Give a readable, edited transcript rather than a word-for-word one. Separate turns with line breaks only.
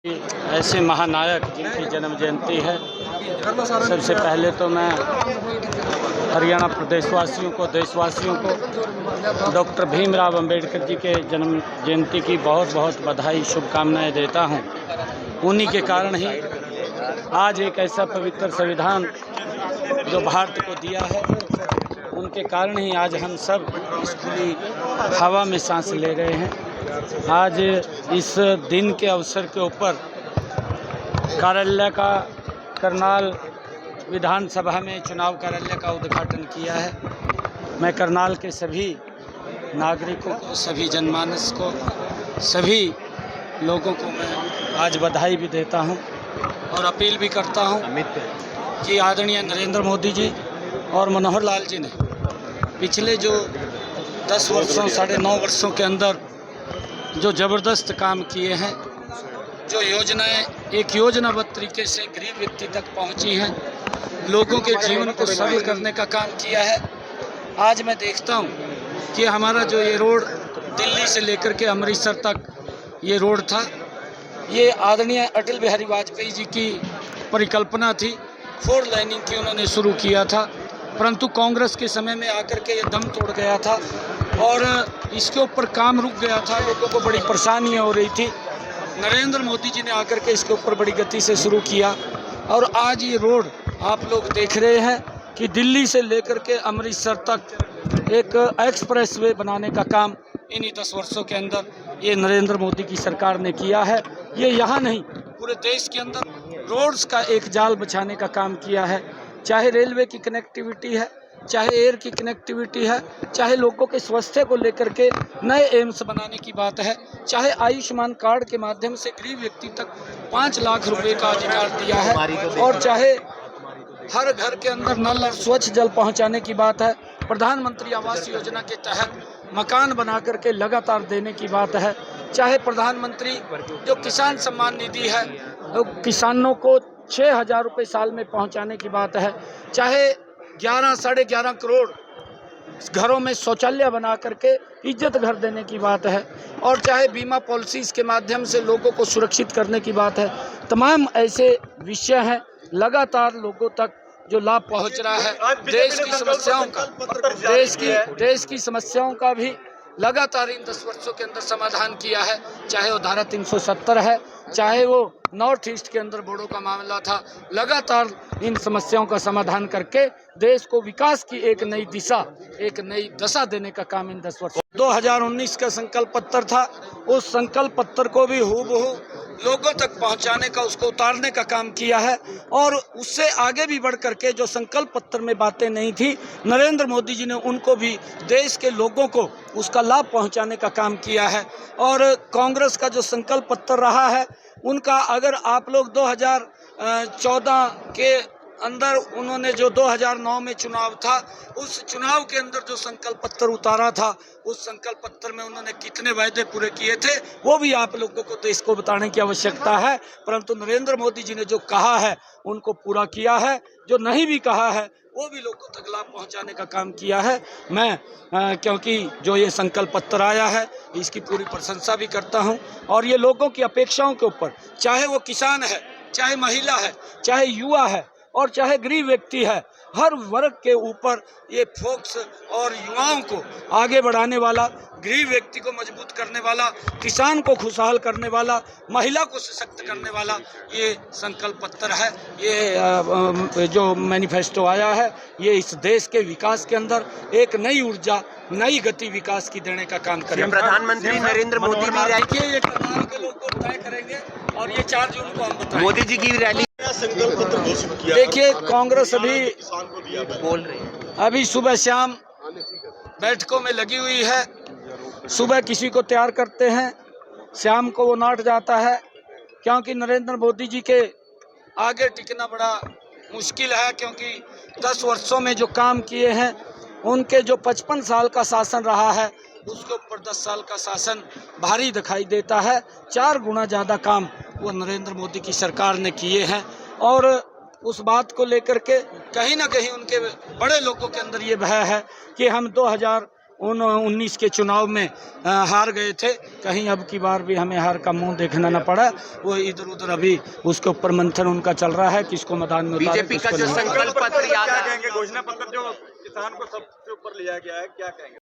ऐसे महानायक जिनकी जन्म जयंती है, सबसे पहले तो मैं हरियाणा प्रदेशवासियों को, देशवासियों को डॉक्टर भीमराव अंबेडकर जी के जन्म जयंती की बहुत बहुत बधाई, शुभकामनाएं देता हूं। उन्हीं के कारण ही आज एक ऐसा पवित्र संविधान जो भारत को दिया है, उनके कारण ही आज हम सब इस खुली हवा में सांस ले रहे हैं। आज इस दिन के अवसर के ऊपर कार्यालय का करनाल विधानसभा में चुनाव कार्यालय का उद्घाटन किया है। मैं करनाल के सभी नागरिकों को, सभी जनमानस को, सभी लोगों को मैं आज बधाई भी देता हूं और अपील भी करता हूं कि आदरणीय नरेंद्र मोदी जी और मनोहर लाल जी ने पिछले जो 10 वर्षों, 9.5 वर्षों के अंदर जो ज़बरदस्त काम किए हैं, जो योजनाएं एक योजनाबद्ध तरीके से गरीब व्यक्ति तक पहुंची हैं, लोगों के जीवन को सरल करने का काम किया है। आज मैं देखता हूं कि हमारा जो ये रोड दिल्ली से लेकर के अमृतसर तक ये रोड था, ये आदरणीय अटल बिहारी वाजपेयी जी की परिकल्पना थी। 4 लाइनिंग की उन्होंने शुरू किया था, परंतु कांग्रेस के समय में आकर के ये दम तोड़ गया था और इसके ऊपर काम रुक गया था। लोगों को बड़ी परेशानियाँ हो रही थी। नरेंद्र मोदी जी ने आकर के इसके ऊपर बड़ी गति से शुरू किया और आज ये रोड आप लोग देख रहे हैं कि दिल्ली से लेकर के अमृतसर तक एक एक्सप्रेस वे बनाने का काम इन्हीं 10 वर्षों के अंदर ये नरेंद्र मोदी की सरकार ने किया है। ये यहाँ नहीं, पूरे देश के अंदर रोड्स का एक जाल बिछाने का काम किया है। चाहे रेलवे की कनेक्टिविटी है, चाहे एयर की कनेक्टिविटी है, चाहे लोगों के स्वास्थ्य को लेकर के नए एम्स बनाने की बात है, चाहे आयुष्मान कार्ड के माध्यम से गरीब व्यक्ति तक 5 लाख रुपए का अधिकार दिया है, और चाहे हर घर के अंदर नल और स्वच्छ जल पहुंचाने की बात है। प्रधानमंत्री आवास योजना के तहत मकान बना करके लगातार देने की बात है। चाहे प्रधानमंत्री जो किसान सम्मान निधि है, तो किसानों को 6,000 रुपये साल में पहुंचाने की बात है। चाहे 11 - 11.5 करोड़ घरों में शौचालय बना करके इज्जत घर देने की बात है, और चाहे बीमा पॉलिसीज़ के माध्यम से लोगों को सुरक्षित करने की बात है। तमाम ऐसे विषय हैं, लगातार लोगों तक जो लाभ पहुंच रहा है। देश की समस्याओं का भी लगातार इन 10 वर्षों के अंदर समाधान किया है। चाहे वो धारा 370 है, चाहे वो नॉर्थ ईस्ट के अंदर बोडो का मामला था, लगातार इन समस्याओं का समाधान करके देश को विकास की एक नई दिशा, एक नई दशा देने का काम इन 10 वर्षों। 2019 का संकल्प पत्र था, उस संकल्प पत्र को भी हूबहू लोगों तक पहुंचाने का, उसको उतारने का काम किया है। और उससे आगे भी बढ़ करके जो संकल्प पत्र में बातें नहीं थी, नरेंद्र मोदी जी ने उनको भी देश के लोगों को उसका लाभ पहुंचाने का काम किया है। और कांग्रेस का जो संकल्प पत्र रहा है, उनका अगर आप लोग 2014 के अंदर उन्होंने जो 2009 में चुनाव था, उस चुनाव के अंदर जो संकल्प पत्र उतारा था, उस संकल्प पत्र में उन्होंने कितने वायदे पूरे किए थे, वो भी आप लोगों को देश को बताने की आवश्यकता है। परंतु नरेंद्र मोदी जी ने जो कहा है उनको पूरा किया है, जो नहीं भी कहा है वो भी लोगों तक लाभ पहुंचाने का काम किया है। मैं क्योंकि जो ये संकल्प पत्र आया है, इसकी पूरी प्रशंसा भी करता हूं, और ये लोगों की अपेक्षाओं के ऊपर, चाहे वो किसान है, चाहे महिला है, चाहे युवा है और चाहे गरीब व्यक्ति है, हर वर्ग के ऊपर ये फोकस और युवाओं को आगे बढ़ाने वाला, गरीब व्यक्ति को मजबूत करने वाला, किसान को खुशहाल करने वाला, महिला को सशक्त करने वाला ये संकल्प पत्र है। ये जो मैनिफेस्टो आया है, ये इस देश के विकास के अंदर एक नई ऊर्जा, नई गति विकास की देने का काम करेगा।
प्रधानमंत्री नरेंद्र मोदी भी
देखिए, ये करनाल के लोग को तय करेंगे और ये 4 जून को हम बताएंगे।
मोदी जी की रैली
संकल्प पत्र घोषित किया।
देखिए, कांग्रेस अभी
बोल रही है,
अभी सुबह शाम बैठकों में लगी हुई है। सुबह किसी को तैयार करते हैं, शाम को वो नाट जाता है, क्योंकि नरेंद्र मोदी जी के आगे टिकना बड़ा मुश्किल है। क्योंकि 10 वर्षों में जो काम किए हैं, उनके जो 55 साल का शासन रहा है, उसके ऊपर 10 साल का शासन भारी दिखाई देता है। 4 गुना ज़्यादा काम वो नरेंद्र मोदी की सरकार ने किए हैं, और उस बात को लेकर के कहीं ना कहीं उनके बड़े लोगों के अंदर ये भय है कि हम उन 19 के चुनाव में हार गए थे। कहीं अब की बार भी हमें हार का मुंह देखना न पड़ा। वो इधर उधर अभी उसके ऊपर मंथन उनका चल रहा है, किसको मैदान में उतारे,
बीजेपी का
किसको
जो
नहीं।
संकल्प पत्र याद
क्या कहेंगे? घोषणा पत्र जो किसान को सबसे ऊपर लिया गया है, क्या कहेंगे?